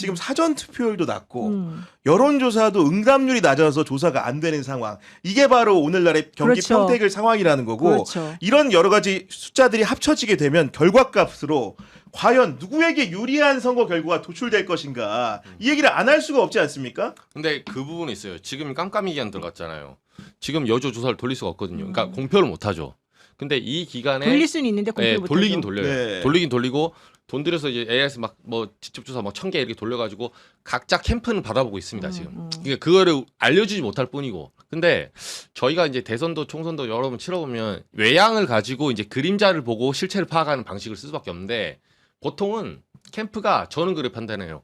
지금 사전 투표율도 낮고 여론조사도 응답률이 낮아서 조사가 안 되는 상황. 이게 바로 오늘날의 경기 그렇죠. 평택을 상황이라는 거고 그렇죠. 이런 여러 가지 숫자들이 합쳐지게 되면 결과값으로 과연 누구에게 유리한 선거 결과가 도출될 것인가 이 얘기를 안 할 수가 없지 않습니까? 근데 그 부분이 있어요. 지금 깜깜이 기간 들어갔잖아요. 지금 여조 조사를 돌릴 수가 없거든요. 그러니까 공표를 못 하죠. 근데 이 기간에 돌릴 수는 있는데 공표를 못 돌리긴 하죠. 돌려요. 네. 돌리긴 돌리고 돈 들여서 이제 AIS 막 뭐 직접 조사 막 1,000개 이렇게 돌려가지고 각자 캠프는 받아보고 있습니다 지금. 그러니까 그거를 알려주지 못할 뿐이고. 근데 저희가 이제 대선도 총선도 여러 번 치러보면 외양을 가지고 이제 그림자를 보고 실체를 파악하는 방식을 쓸 수밖에 없는데 보통은 캠프가 저는 그렇게 판단해요.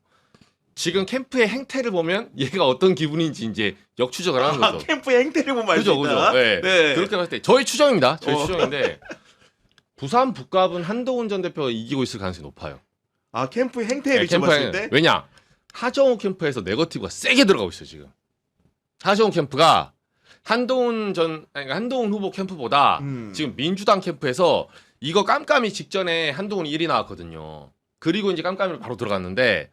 지금 캠프의 행태를 보면 얘가 어떤 기분인지 이제 역추적을 하는 거죠. 캠프의 행태를 보면 알 수 그죠, 있다. 그죠. 네. 네. 그렇게 봤을 때 저희 추정입니다. 저희 추정인데 부산 북갑은 한동훈 전 대표가 이기고 있을 가능성이 높아요. 아 캠프의 행태에 네, 비춰봤을 때? 왜냐? 하정우 캠프에서 네거티브가 세게 들어가고 있어요 지금. 하정우 캠프가 한동훈 후보 캠프보다 지금 민주당 캠프에서 이거 깜깜이 직전에 한동훈이 1위 나왔거든요. 그리고 이제 깜깜이로 바로 들어갔는데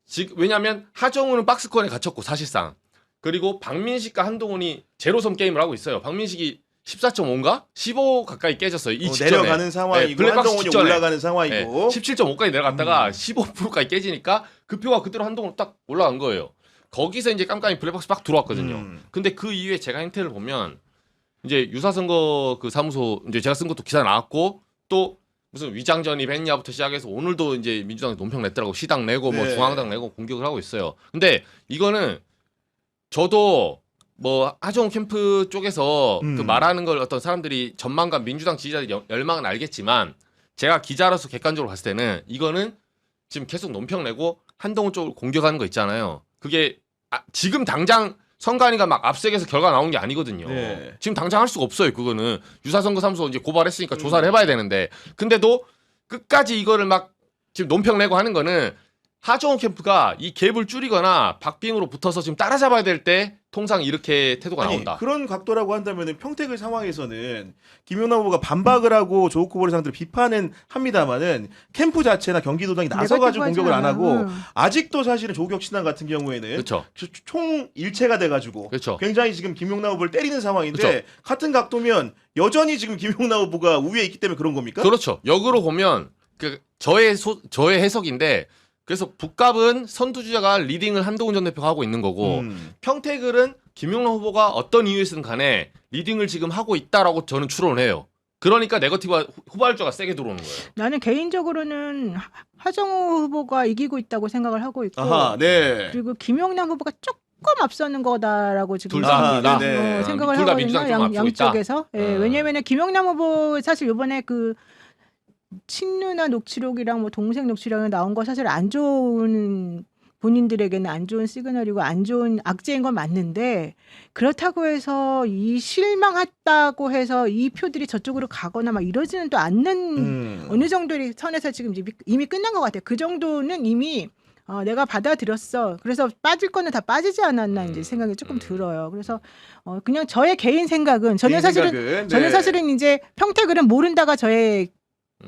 지금 왜냐하면 하정우는 박스권에 갇혔고 사실상 그리고 박민식과 한동훈이 제로섬 게임을 하고 있어요. 박민식이 14.5인가? 15 가까이 깨졌어요. 이 직전에. 내려가는 상황이고 블랙박스 한동훈이 직전에. 올라가는 상황이고 17.5까지 내려갔다가 15%까지 깨지니까 그 표가 그대로 한동훈 딱 올라간 거예요. 거기서 이제 깜깜이 블랙박스 막 들어왔거든요. 근데 그 이후에 제가 행태를 보면 이제 유사선거 그 사무소 이제 제가 쓴 것도 기사 나왔고 또 무슨 위장 전입했냐부터 시작해서 오늘도 이제 민주당이 논평 냈더라고. 시당 내고 뭐 네. 중앙당 내고 공격을 하고 있어요. 근데 이거는 저도 뭐 하정우 캠프 쪽에서 그 말하는 걸 어떤 사람들이 전망과 민주당 지지자들 열망은 알겠지만 제가 기자로서 객관적으로 봤을 때는 이거는 지금 계속 논평 내고 한동훈 쪽을 공격하는 거 있잖아요. 그게 지금 당장 선관위가 막 압수해서 결과 나온 게 아니거든요. 네. 지금 당장 할 수가 없어요. 그거는 유사선거 사무소 이제 고발했으니까 조사를 해봐야 되는데 근데도 끝까지 이거를 막 지금 논평 내고 하는 거는 하정우 캠프가 이 갭을 줄이거나 박빙으로 붙어서 지금 따라잡아야 될 때 통상 이렇게 태도가 아니, 나온다. 그런 각도라고 한다면 평택의 상황에서는 김용남 후보가 반박을 하고 조국 후보의 상대로 비판은 합니다만은 캠프 자체나 경기도당이 나서가지고 공격을 안 하고 아직도 사실은 조국혁신당 같은 경우에는 그렇죠. 총 일체가 돼가지고 그렇죠. 굉장히 지금 김용남 후보를 때리는 상황인데 그렇죠. 같은 각도면 여전히 지금 김용남 후보가 우위에 있기 때문에 그런 겁니까? 그렇죠. 역으로 보면 그 저의 해석인데 그래서 북갑은 선두주자가 리딩을 한동훈 전 대표가 하고 있는 거고 평택은 김용남 후보가 어떤 이유에서든 간에 리딩을 지금 하고 있다라고 저는 추론을 해요. 그러니까 네거티브가 후발주가 세게 들어오는 거예요. 나는 개인적으로는 하정우 후보가 이기고 있다고 생각을 하고 있고 아하, 네. 그리고 김용남 후보가 조금 앞서는 거다라고 지금 둘 다 아, 네네. 생각을 둘 다 하거든요. 민주당 좀 앞서고 있다. 양쪽에서. 예, 왜냐면은 김용남 후보 사실 이번에 그 친누나 녹취록이랑 뭐 동생 녹취록이 나온 거 사실 안 좋은 본인들에게는 안 좋은 시그널이고 안 좋은 악재인 건 맞는데 그렇다고 해서 이 실망했다고 해서 이 표들이 저쪽으로 가거나 막 이러지는 또 않는 어느 정도의 선에서 지금 이미 끝난 것 같아요. 그 정도는 이미 내가 받아들였어. 그래서 빠질 거는 다 빠지지 않았나 이제 생각이 조금 들어요. 그래서 그냥 저의 개인 생각은 저는 사실은 이제 평택을은 모른다가 저의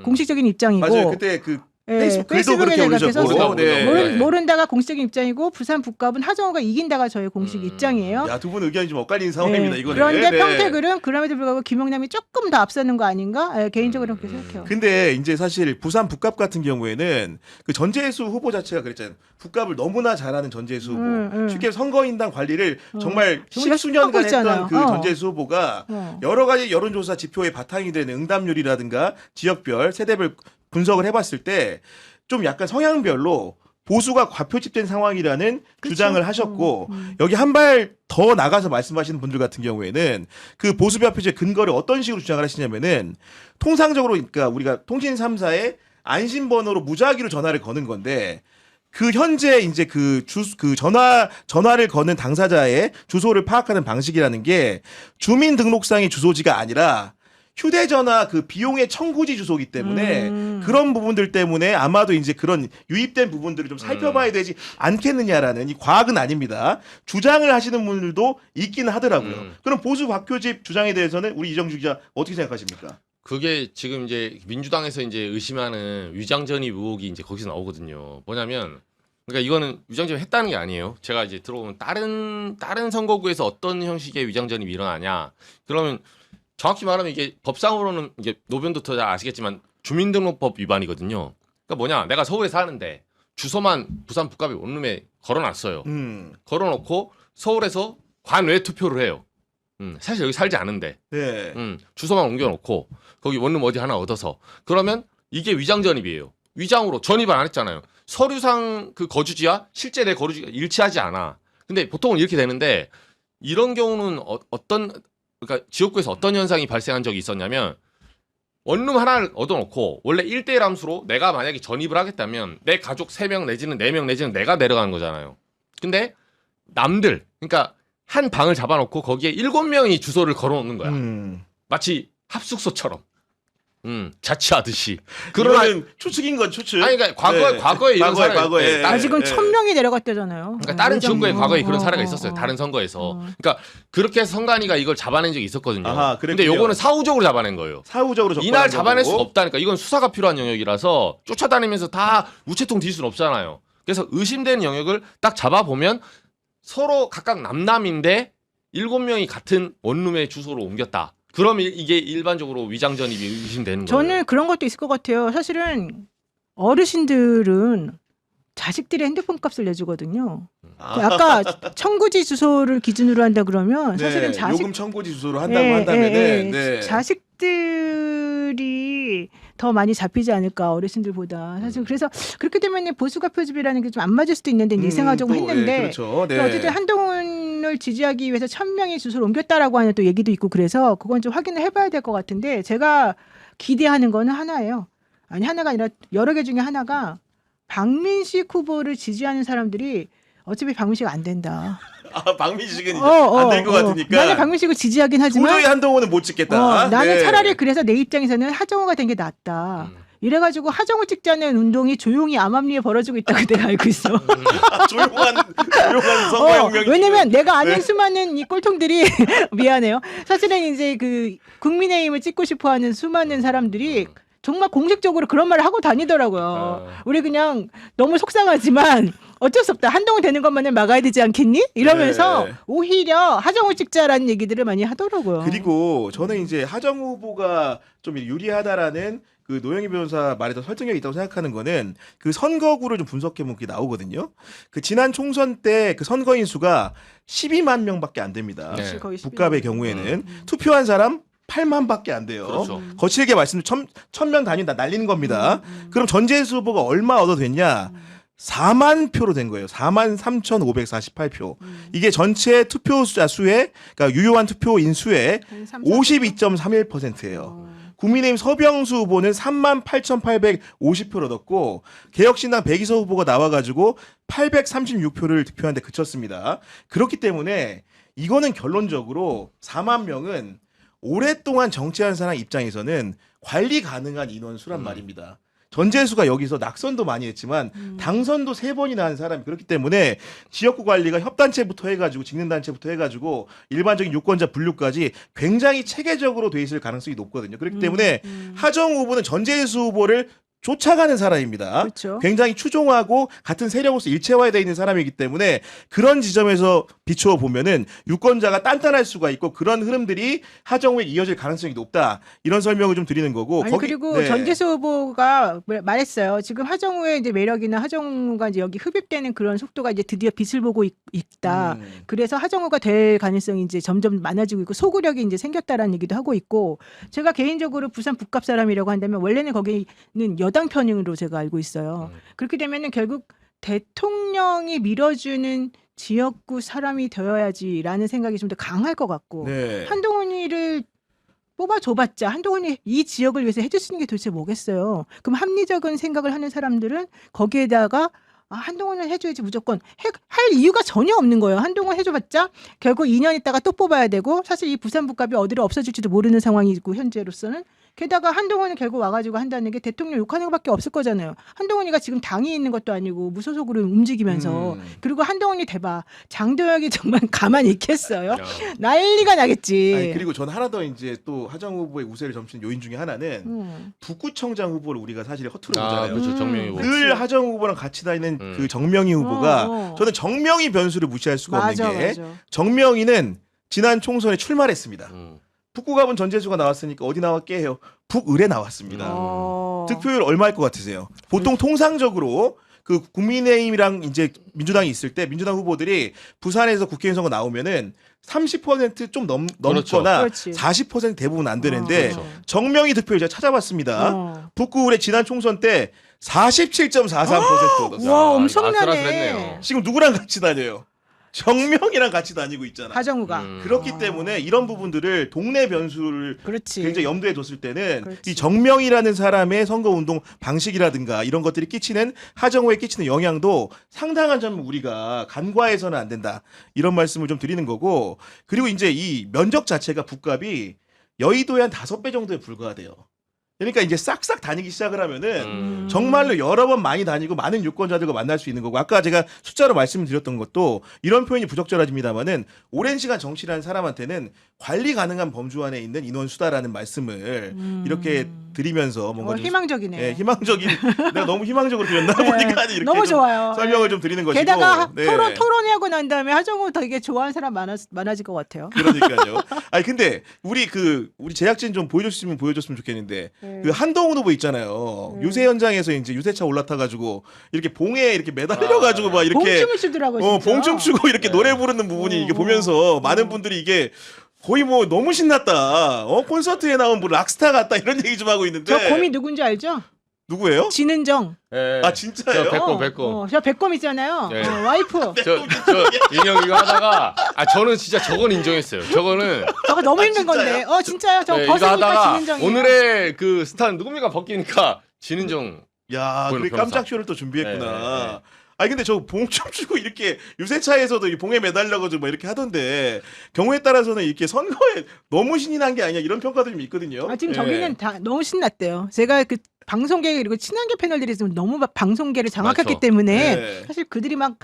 공식적인 입장이고 맞아요. 그때 그 페이스북 글도 페이스북에 그렇게 제가 올리셨고 계속 모른다가 공식적인 입장이고 부산 북갑은 하정우가 이긴다가 저의 공식 입장이에요. 야, 두 분 의견이 좀 엇갈리는 상황입니다. 이거는. 그런데 네. 평택을은 그럼에도 불구하고 김용남이 조금 더 앞서는 거 아닌가? 개인적으로 그렇게 생각해요. 근데 이제 사실 부산 북갑 같은 경우에는 그 전재수 후보 자체가 그랬잖아요. 북갑을 너무나 잘하는 전재수 후보. 쉽게 선거인단 관리를 정말 정말 십수년간 하고 있잖아. 했던 그 전재수 후보가 여러 가지 여론조사 지표의 바탕이 되는 응답률이라든가 지역별, 세대별 분석을 해봤을 때 좀 약간 성향별로 보수가 과표집된 상황이라는 주장을 하셨고 여기 한 발 더 나가서 말씀하시는 분들 같은 경우에는 그 보수 발표제 근거를 어떤 식으로 주장을 하시냐면은 통상적으로 그러니까 우리가 통신 3사에 안심번호로 무작위로 전화를 거는 건데 그 현재 이제 전화를 거는 당사자의 주소를 파악하는 방식이라는 게 주민등록상의 주소지가 아니라 휴대전화 그 비용의 청구지 주소기 때문에 그런 부분들 때문에 아마도 이제 그런 유입된 부분들을 좀 살펴봐야 되지 않겠느냐라는 이 과학은 아닙니다. 주장을 하시는 분들도 있기는 하더라고요. 그럼 보수 박효집 주장에 대해서는 우리 이정주 기자 어떻게 생각하십니까? 그게 지금 이제 민주당에서 이제 의심하는 위장 전입 의혹이 이제 거기서 나오거든요. 뭐냐면 그러니까 이거는 위장전입 했다는 게 아니에요. 제가 이제 들어보면 다른 선거구에서 어떤 형식의 위장전입이 일어나냐. 그러면 정확히 말하면 이게 법상으로는 이게 노변도 더 잘 아시겠지만 주민등록법 위반이거든요. 그러니까 뭐냐, 내가 서울에 사는데 주소만 부산 북갑의 원룸에 걸어놨어요. 걸어놓고 서울에서 관외 투표를 해요. 사실 여기 살지 않은데 네. 주소만 옮겨놓고 거기 원룸 어디 하나 얻어서 그러면 이게 위장전입이에요. 위장으로 전입을 안 했잖아요. 서류상 그 거주지와 실제 내 거주지가 일치하지 않아. 근데 보통은 이렇게 되는데 이런 경우는 그러니까 지역구에서 어떤 현상이 발생한 적이 있었냐면 원룸 하나를 얻어놓고 원래 1대1 함수로 내가 만약에 전입을 하겠다면 내 가족 3명 내지는 4명 내지는 내가 내려가는 거잖아요. 근데 남들 그러니까 한 방을 잡아놓고 거기에 7명이 주소를 걸어놓는 거야. 마치 합숙소처럼. 자취하듯이. 그러면 추측인 건 추측. 아니 그러니까 과거에 이런 사례가 과거에. 아직은 1000명이 내려갔대잖아요. 그러니까 다른 지역구에 과거에 그런 사례가 어, 있었어요. 어. 다른 선거에서. 그러니까 그렇게 해서 선관위가 이걸 잡아낸 적이 있었거든요. 아하, 근데 요거는 사후적으로 잡아낸 거예요. 사후적으로 이날 잡아낼 거고. 수가 없다니까. 이건 수사가 필요한 영역이라서 쫓아다니면서 다 우체통 뒤질 수는 없잖아요. 그래서 의심되는 영역을 딱 잡아보면 서로 각각 남남인데 7명이 같은 원룸의 주소로 옮겼다. 그러면 이게 일반적으로 위장전입이 의심되는 거예요. 저는 그런 것도 있을 것 같아요. 사실은 어르신들은 자식들의 핸드폰 값을 내주거든요. 아까 청구지 주소를 기준으로 한다 그러면 사실은 네, 자식 요금 청구지 주소로 한다면은 네. 자식들이 더 많이 잡히지 않을까 어르신들보다. 사실 그래서 그렇게 되면 보수가 표집이라는 게 좀 안 맞을 수도 있는데 예상하자고 했는데 그렇죠. 네. 어쨌든 한동훈을 지지하기 위해서 1000명이 주소를 옮겼다라고 하는 또 얘기도 있고 그래서 그건 좀 확인을 해봐야 될 것 같은데 제가 기대하는 거는 하나예요. 아니 하나가 아니라 여러 개 중에 하나가 박민식 후보를 지지하는 사람들이 어차피 박민식 안 된다. 박민식은 안 될 것 같으니까. 나는 박민식을 지지하긴 하지만 도저히 한동훈은 못 찍겠다. 나는 네. 차라리 그래서 내 입장에서는 하정우가 된 게 낫다. 이래가지고 하정우 찍자는 운동이 조용히 암암리에 벌어지고 있다고 내가 알고 있어. 조용한 선거혁명이. 왜냐면 내가 아는 네. 수많은 이 꼴통들이 미안해요. 사실은 이제 그 국민의힘을 찍고 싶어하는 수많은 사람들이 정말 공식적으로 그런 말을 하고 다니더라고요. 우리 그냥 너무 속상하지만 어쩔 수 없다. 한동훈 되는 것만은 막아야 되지 않겠니? 이러면서 네. 오히려 하정우 찍자라는 얘기들을 많이 하더라고요. 그리고 저는 이제 하정우 후보가 좀 유리하다라는 그 노영희 변호사 말에 더 설득력이 있다고 생각하는 거는 그 선거구를 좀 분석해보면 그게 나오거든요. 그 지난 총선 때 그 선거인 수가 12만 명밖에 안 됩니다. 네. 거의 12만 북갑의 경우에는 투표한 사람 8만밖에 안 돼요. 그렇죠. 거칠게 말씀드리면 1000명 단위 다 날리는 겁니다. 그럼 전재수 후보가 얼마 얻어됐냐? 4만 표로 된 거예요. 4만 3,548표. 이게 전체 투표자 수의 그러니까 유효한 투표인 수의 52.31%예요. 국민의힘 서병수 후보는 38,850표를 얻었고 개혁신당 백이서 후보가 나와가지고 836표를 득표하는데 그쳤습니다. 그렇기 때문에 이거는 결론적으로 4만 명은 오랫동안 정치하는 사람 입장에서는 관리 가능한 인원수란 말입니다. 전재수가 여기서 낙선도 많이 했지만 당선도 3번이나 한 사람이 그렇기 때문에 지역구 관리가 협단체부터 해가지고 직능단체부터 해가지고 일반적인 유권자 분류까지 굉장히 체계적으로 돼 있을 가능성이 높거든요. 그렇기 때문에 하정우 후보는 전재수 후보를 쫓아가는 사람입니다. 그렇죠. 굉장히 추종하고 같은 세력으로서 일체화되어 있는 사람이기 때문에 그런 지점에서 비추어 보면은 유권자가 단단할 수가 있고 그런 흐름들이 하정우에 이어질 가능성이 높다. 이런 설명을 좀 드리는 거고. 아니 그리고 전재수 후보가 말했어요. 지금 하정우의 이제 매력이나 하정우가 이제 여기 흡입되는 그런 속도가 이제 드디어 빛을 보고 있다. 그래서 하정우가 될 가능성이 이제 점점 많아지고 있고 소구력이 이제 생겼다라는 얘기도 하고 있고 제가 개인적으로 부산 북갑 사람이라고 한다면 원래는 거기는 여당 편으로 제가 알고 있어요. 그렇게 되면은 결국 대통령이 밀어주는 지역구 사람이 되어야지라는 생각이 좀 더 강할 것 같고 네. 한동훈이를 뽑아줘봤자 한동훈이 이 지역을 위해서 해줄 수 있는 게 도대체 뭐겠어요. 그럼 합리적인 생각을 하는 사람들은 거기에다가 한동훈을 해줘야지 무조건 할 이유가 전혀 없는 거예요. 한동훈 해줘봤자 결국 2년 있다가 또 뽑아야 되고 사실 이 부산 북갑이 어디로 없어질지도 모르는 상황이고 현재로서는 게다가 한동훈이 결국 와가지고 한다는 게 대통령 욕하는 것밖에 없을 거잖아요. 한동훈이가 지금 당이 있는 것도 아니고 무소속으로 움직이면서 그리고 한동훈이 대박 장도혁이 정말 가만히 있겠어요. 야. 난리가 나겠지. 아니, 그리고 저는 하나 더 이제 또 하정 후보의 우세를 점치는 요인 중에 하나는 북구청장 후보를 우리가 사실 허투루 보잖아요. 그렇죠. 정명희 후보. 늘 하정 후보랑 같이 다니는 그 정명희 후보가 저는 정명희 변수를 무시할 수가 맞아, 없는 게 맞아. 정명희는 지난 총선에 출마를 했습니다. 북구갑은 전재수가 나왔으니까 어디 나왔게 해요? 북을에 나왔습니다. 득표율 얼마일 것 같으세요? 보통 통상적으로 그 국민의힘이랑 이제 민주당이 있을 때 민주당 후보들이 부산에서 국회의원 선거 나오면은 30%좀 그렇죠. 넘거나 그렇지. 40% 대부분 안 되는데 그렇죠. 정명희 득표율 제가 찾아봤습니다. 북구을의 지난 총선 때 47.43% 얻었어요. 와, 야, 엄청나네. 아슬아슬했네요. 지금 누구랑 같이 다녀요? 정명이랑 같이 다니고 있잖아. 하정우가. 그렇기 때문에 이런 부분들을 동네 변수를 그렇지. 굉장히 염두에 뒀을 때는 그렇지. 이 정명이라는 사람의 선거운동 방식이라든가 이런 것들이 끼치는 하정우에 끼치는 영향도 상당한 점을 우리가 간과해서는 안 된다. 이런 말씀을 좀 드리는 거고 그리고 이제 이 면적 자체가 북값이 여의도의 한 5배 정도에 불과하대요. 그러니까 이제 싹싹 다니기 시작을 하면은 정말로 여러 번 많이 다니고 많은 유권자들과 만날 수 있는 거고 아까 제가 숫자로 말씀드렸던 것도 이런 표현이 부적절하집니다만은 오랜 시간 정치를 한 사람한테는 관리 가능한 범주 안에 있는 인원수다라는 말씀을 이렇게 드리면서 뭔가 좀 희망적이네. 예, 희망적인 내가 너무 희망적으로 드렸나 보니까 이렇게 너무 좀 좋아요. 설명을 좀 드리는 것이고 게다가 네. 토론하고 난 다음에 하정우 되게 좋아하는 사람 많아질 것 같아요. 그러니까요. 아니 근데 우리 제작진 좀 보여줬으면 좋겠는데 그 한동훈 후보 있잖아요. 유세 현장에서 이제 유세차 올라타가지고 이렇게 봉에 이렇게 매달려가지고 막 이렇게 봉춤을 추더라고요. 진짜. 봉춤 추고 이렇게 노래 부르는 부분이 이게 보면서 많은 분들이 이게 거의 뭐 너무 신났다. 콘서트에 나온 뭐 락스타 같다 이런 얘기 좀 하고 있는데. 저 곰이 누군지 알죠? 누구예요? 진은정. 예. 아 진짜요? 저 백곰. 저 백곰 있잖아요. 네. 와이프. 저 인형 이거 하다가 저는 진짜 저건 인정했어요. 저거는 저거 너무 힘든 진짜요? 건데. 진짜요? 저 네, 이거 벗으니까 하다가 진은정이에요. 오늘의 그 스타는 누굽니까 벗기니까 진은정. 야, 그래 변호사. 깜짝 쇼를 또 준비했구나. 네, 네. 아니 근데 저 봉춤 추고 이렇게 유세차에서도 이 봉에 매달려가지고 막 이렇게 하던데 경우에 따라서는 이렇게 선거에 너무 신이 난 게 아니냐 이런 평가도 좀 있거든요. 지금 예. 저기는 다 너무 신났대요. 제가 그 방송계 그리고 친한계 패널들이 지금 너무 방송계를 장악했기 맞죠. 때문에 네. 사실 그들이 막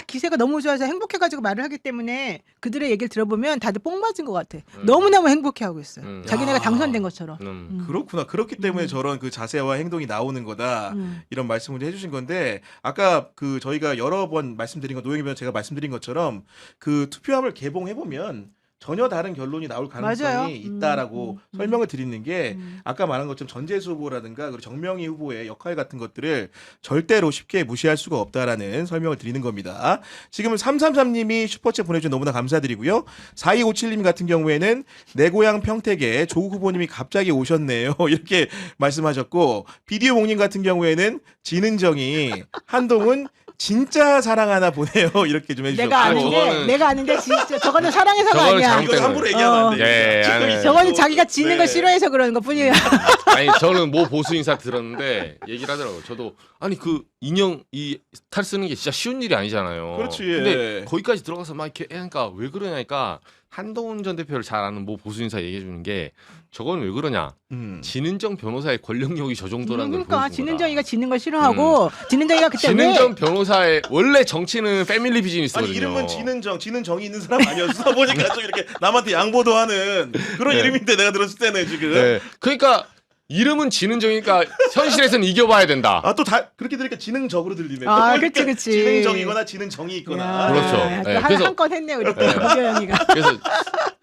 기세가 너무 좋아서 행복해가지고 말을 하기 때문에 그들의 얘기를 들어보면 다들 뽕 맞은 것 같아. 너무너무 행복해하고 있어요. 자기네가 야. 당선된 것처럼. 그렇구나. 그렇기 때문에 저런 그 자세와 행동이 나오는 거다. 음. 이런 말씀을 해주신 건데 아까 그 저희가 여러 번 말씀드린 거 노영희 변호사 제가 말씀드린 것처럼 그 투표함을 개봉해 보면 전혀 다른 결론이 나올 가능성이 맞아요. 있다라고 설명을 드리는 게 아까 말한 것처럼 전재수 후보라든가 그리고 정명희 후보의 역할 같은 것들을 절대로 쉽게 무시할 수가 없다라는 설명을 드리는 겁니다. 지금은 333님이 슈퍼챗 보내주셔서 너무나 감사드리고요. 4257님 같은 경우에는 내 고향 평택에 조국 후보님이 갑자기 오셨네요. 이렇게 말씀하셨고 비디오 목님 같은 경우에는 진은정이 한동훈 진짜 사랑하나 보네요. 이렇게 좀 해주셨고 내가 아는데 진짜 저거는 사랑해서가 저거는 아니야. 잘못된 이거 함부로 얘기하면 안 돼요. 예, 지금 안 이 해요. 저거는 자기가 지는 네. 걸 싫어해서 그러는 것 뿐이에요. 아니 저는 뭐 보수 인사 들었는데 얘기를 하더라고요. 저도 아니 그 인형 이 탈 쓰는 게 진짜 쉬운 일이 아니잖아요. 그렇지. 근데 거기까지 들어가서 막 이렇게 그러니까 왜 그러냐니까 한동훈 전 대표를 잘 아는 뭐 보수 인사 얘기해 주는 게 저건 왜 그러냐. 진은정 변호사의 권력력이 저 정도라는 걸 그러니까 보여준 거다. 진은정이가 지는 걸 싫어하고 진은정이가 그때 진은정 변호사의 원래 정치는 패밀리 비즈니스거든요. 아니 이름은 진은정이 있는 사람 아니었어 보니까 좀 이렇게 남한테 양보도 하는 그런 네. 이름인데 내가 들었을 때는 지금 네. 그러니까 이름은 진은정이니까 현실에서는 이겨봐야 된다. 아 또 다 그렇게 들으니까 지능적으로 들리네. 그치. 지능정이거나 지능정이 있거나. 그렇죠. 야, 네, 또 그래서- 한 건 했네 우리 네. 고교영이가. 그래서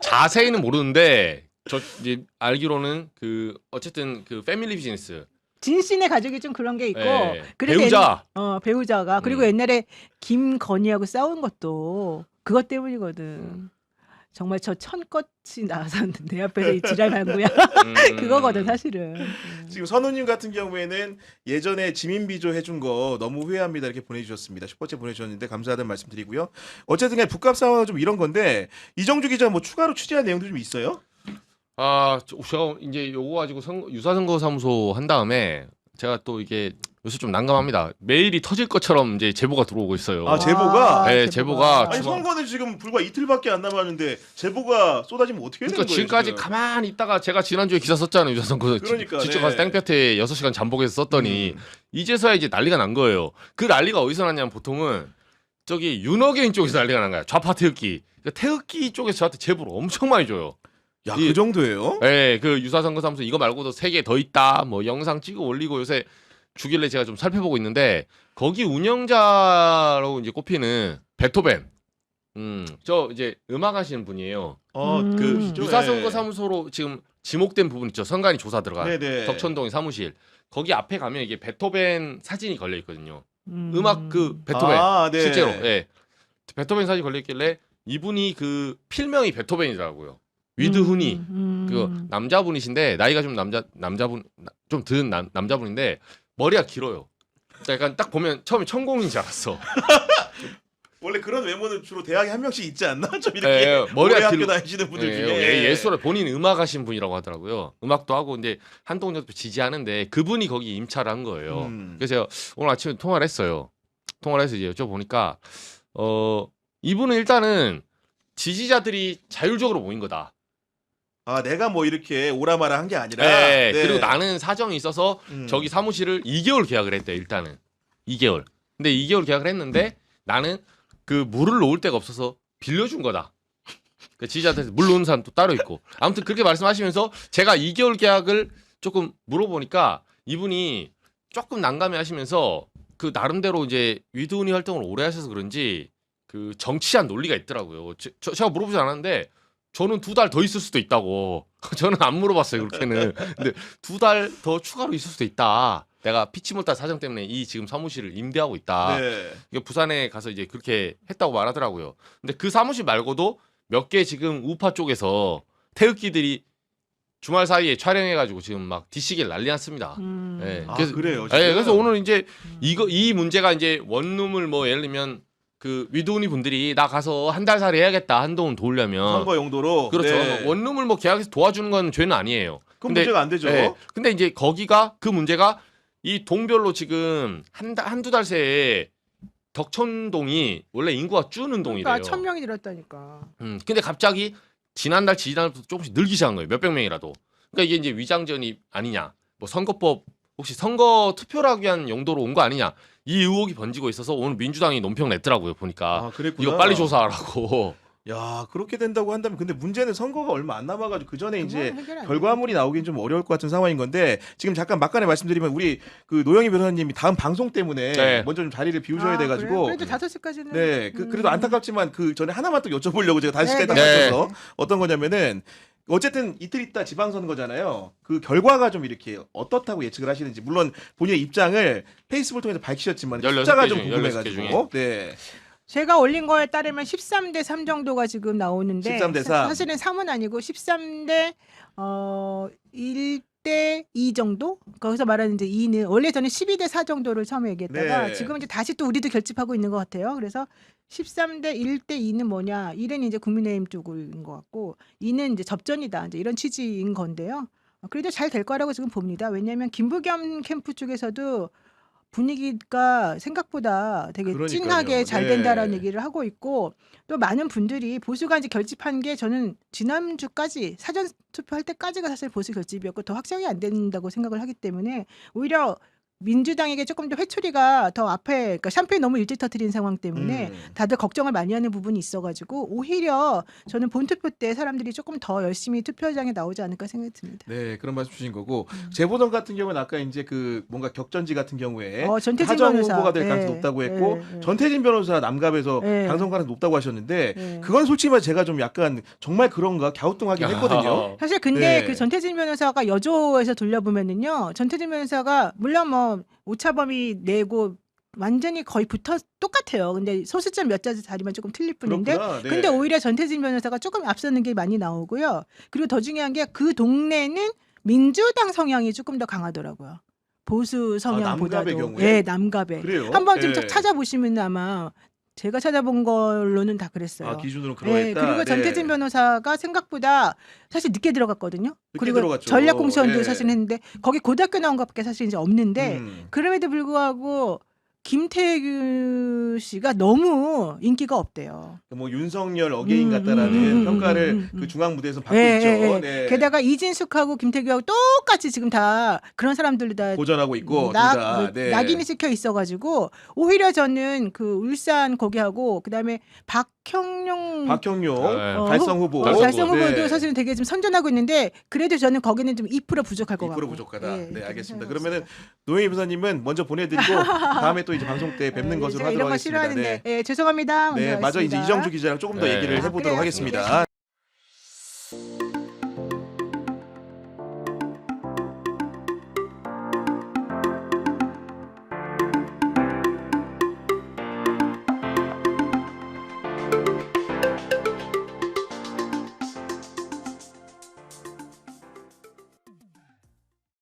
자세히는 모르는데 저 이제 알기로는 그 어쨌든 그 패밀리 비즈니스 진씨네 가족이 좀 그런 게 있고 예, 그래서 배우자. 배우자가 그리고 옛날에 김건희하고 싸운 것도 그것 때문이거든. 정말 저 천꽃이 나와서 내 앞에서 이 지랄 말고야 그거거든 사실은. 지금 선우님 같은 경우에는 예전에 지민비조 해준 거 너무 후회합니다 이렇게 보내주셨습니다. 슈퍼챗 보내주셨는데 감사하다는 말씀드리고요. 어쨌든 간에 북값 상황은 좀 이런 건데 이정주 기자 뭐 추가로 취재한 내용도 좀 있어요? 제가 이제 요거 가지고 유사선거사무소 한 다음에 제가 또 이게 요새 좀 난감합니다. 메일이 터질 것처럼 이제 제보가 들어오고 있어요. 아, 제보가? 네, 제보가 아니 선거는 지금 불과 이틀밖에 안 남았는데 제보가 쏟아지면 어떻게 되는 그러니까 거예요? 지금까지 지금? 가만히 있다가 제가 지난주에 기사 썼잖아요. 유사선거 그러니까, 직접 네. 가서 땡볕에 6시간 잠복해서 썼더니 이제서야 이제 난리가 난 거예요. 그 난리가 어디서 났냐면 보통은 저기 윤호개인 쪽에서 난리가 난 거야. 좌파 태극기. 그러니까 태극기 쪽에서 저한테 제보를 엄청 많이 줘요. 야, 그 정도예요? 네, 그 유사선거사무소 이거 말고도 3개 더 있다. 뭐 영상 찍어 올리고 요새 주길래 제가 좀 살펴보고 있는데 거기 운영자로 이제 꼽히는 베토벤. 저 이제 음악 하시는 분이에요. 그 그죠? 유사선거사무소로 지금 지목된 부분 있죠. 선관위 조사 들어간 네네. 덕천동의 사무실. 거기 앞에 가면 이게 베토벤 사진이 걸려 있거든요. 음악 그 베토벤 아, 네. 실제로. 예. 베토벤 사진이 걸려 있길래 이분이 그 필명이 베토벤이더라고요. 위드 후니 그 남자분이신데 나이가 좀 남자분 좀 든 남자분인데 머리가 길어요. 그러니까 약간 딱 보면 처음에 천공인 줄 알았어. 원래 그런 외모는 주로 대학에 한 명씩 있지 않나? 좀 이렇게 예, 머리가 오래 학교 길- 다니시는 분들 중에 예술을 본인 음악 하신 분이라고 하더라고요. 음악도 하고 근데 한동훈 도 지지하는데 그분이 거기 임차를 한 거예요. 그래서 제가 오늘 아침에 통화를 했어요. 통화를 해서 이제 여쭤보니까 이분은 일단은 지지자들이 자율적으로 모인 거다. 아, 내가 뭐 이렇게 오라마라 한 게 아니라 네. 네. 그리고 나는 사정이 있어서 저기 사무실을 2개월 계약을 했대 일단은 2개월. 근데 2개월 계약을 했는데 나는 그 물을 놓을 데가 없어서 빌려준 거다. 그 지지자한테 물 놓는 사람도 따로 있고. 아무튼 그렇게 말씀하시면서 제가 2개월 계약을 조금 물어보니까 이분이 조금 난감해하시면서 그 나름대로 이제 위드우니 활동을 오래 하셔서 그런지 그 정치한 논리가 있더라고요. 제가 물어보지 않았는데 저는 2달 더 있을 수도 있다고. 저는 안 물어봤어요 그렇게는. 근데 2달 더 추가로 있을 수도 있다. 내가 피치 못할 사정 때문에 이 지금 사무실을 임대하고 있다. 네. 이게 부산에 가서 이제 그렇게 했다고 말하더라고요. 근데 그 사무실 말고도 몇 개 지금 우파 쪽에서 태극기들이 주말 사이에 촬영해가지고 지금 막 뒤시길 난리 났습니다. 예. 아, 그래요. 예, 그래서 오늘 이제 이 문제가 이제 원룸을 뭐 예를 들면 그 위도우니 분들이 나 가서 한 달 살이 해야겠다 한동훈 도우려면 선거 용도로 그렇죠. 네. 원룸을 뭐 계약해서 도와주는 건 죄는 아니에요. 그럼 문제가 안 되죠. 예. 근데 이제 거기가 그 문제가 이 동별로 지금 한두 달 새에 덕천동이 원래 인구가 줄는 동이래요. 그러니까 1,000명이 늘었다니까. 근데 갑자기 지난달부터 조금씩 늘기 시작한 거예요. 몇백 명이라도. 그러니까 이게 이제 위장전이 아니냐. 뭐 선거법 혹시 선거 투표를 하기 위한 용도로 온 거 아니냐. 이 의혹이 번지고 있어서 오늘 민주당이 논평 냈더라고요. 보니까. 아, 그랬구나. 이거 빨리 조사하라고. 야, 그렇게 된다고 한다면 근데 문제는 선거가 얼마 안 남아가지고 그 전에 이제 그건 해결 안 결과물이 나오긴 좀 어려울 것 같은 상황인 건데 지금 잠깐 막간에 말씀드리면 우리 그 노영희 변호사님이 다음 방송 때문에 네. 먼저 좀 자리를 비우셔야 아, 돼가지고 그래도 5시까지는 네, 그래도 안타깝지만 그 전에 하나만 또 여쭤보려고 제가 5시까지 딱 네. 맞춰서 어떤 거냐면은 어쨌든 이틀 있다 지방선거잖아요. 그 결과가 좀 이렇게 어떻다고 예측을 하시는지 물론 본인의 입장을 페이스북을 통해서 밝히셨지만 16개 숫자가 좀 중에, 궁금해가지고 네. 제가 올린 거에 따르면 13대 3 정도가 지금 나오는데 13대 3. 사실은 3은 아니고 13대 1대 2 정도? 거기서 말하는 이제 2는 원래 저는 12대 4 정도를 처음에 얘기했다가 네. 지금 이제 다시 또 우리도 결집하고 있는 것 같아요. 그래서 13대 1대 2는 뭐냐? 1은 이제 국민의힘 쪽인 것 같고 2는 이제 접전이다. 이제 이런 취지인 건데요. 그래도 잘 될 거라고 지금 봅니다. 왜냐하면 김부겸 캠프 쪽에서도 분위기가 생각보다 되게 그러니까요. 찐하게 잘 네. 된다라는 얘기를 하고 있고 또 많은 분들이 보수가 이제 결집한 게 저는 지난주까지 사전 투표할 때까지가 사실 보수 결집이었고 더 확정이 안 된다고 생각을 하기 때문에 오히려 민주당에게 조금 더 회초리가 더 앞에 그러니까 샴페인 너무 일찍 터뜨린 상황 때문에 다들 걱정을 많이 하는 부분이 있어가지고 오히려 저는 본투표 때 사람들이 조금 더 열심히 투표장에 나오지 않을까 생각이 듭니다. 네, 그런 말씀 주신 거고 재보선 같은 경우는 아까 이제 그 뭔가 격전지 같은 경우에 전태진 하정 변호사. 후보가 될 가능성이 네, 높다고 했고 네, 네. 전태진 변호사 남갑에서 네. 당선 가능성이 높다고 하셨는데 네. 그건 솔직히 말해 제가 좀 약간 정말 그런가 갸우뚱하긴 했거든요. 사실 근데 네. 그 전태진 변호사가 여조에서 돌려보면은요, 전태진 변호사가 물론 뭐 오차범위 내고 완전히 거의 붙어 똑같아요. 근데 소수점 몇 자리만 조금 틀릴 뿐인데, 그렇구나. 네. 근데 오히려 전태진 변호사가 조금 앞서는 게 많이 나오고요. 그리고 더 중요한 게 그 동네는 민주당 성향이 조금 더 강하더라고요. 보수 성향보다도. 남갑의 경우에? 예, 남갑에. 그래요? 한번 좀 예. 찾아보시면 아마 제가 찾아본 걸로는 다 그랬어요. 아, 기준으로 네, 그러했다. 그리고 네. 전태진 변호사가 생각보다 사실 늦게 들어갔거든요. 늦게 그리고 들어갔죠. 전략공천도 네. 사실 했는데 거기 고등학교 나온 것밖에 사실 이제 없는데 그럼에도 불구하고 김태규 씨가 너무 인기가 없대요. 뭐 윤석열 어게인 같다라는 평가를 그 중앙 무대에서 받고 예, 있죠. 예, 예. 네. 게다가 이진숙하고 김태규하고 똑같이 지금 다 그런 사람들이 다 고전하고 있고 둘 다. 네. 낙인이 찍혀 있어가지고 오히려 저는 그 울산 거기하고 그다음에 박형룡 박형용 네. 달성 후보. 달성 후보. 후보도 네. 사실은 되게 좀 선전하고 있는데 그래도 저는 거기는 좀 2% 부족할 것 2% 같고. 부족하다. 예, 네, 이렇게 알겠습니다. 생각하고 그러면은 있습니다. 노영희 변호사님은 먼저 보내드리고 다음에 또 이제 방송 때 뵙는 것으로 제가 하도록 이런 거 하겠습니다. 싫어하는데 네. 죄송합니다. 네, 먼저 마저 이제 하겠습니다. 이정주 기자랑 조금 더 네. 얘기를 해보도록 그래요. 하겠습니다.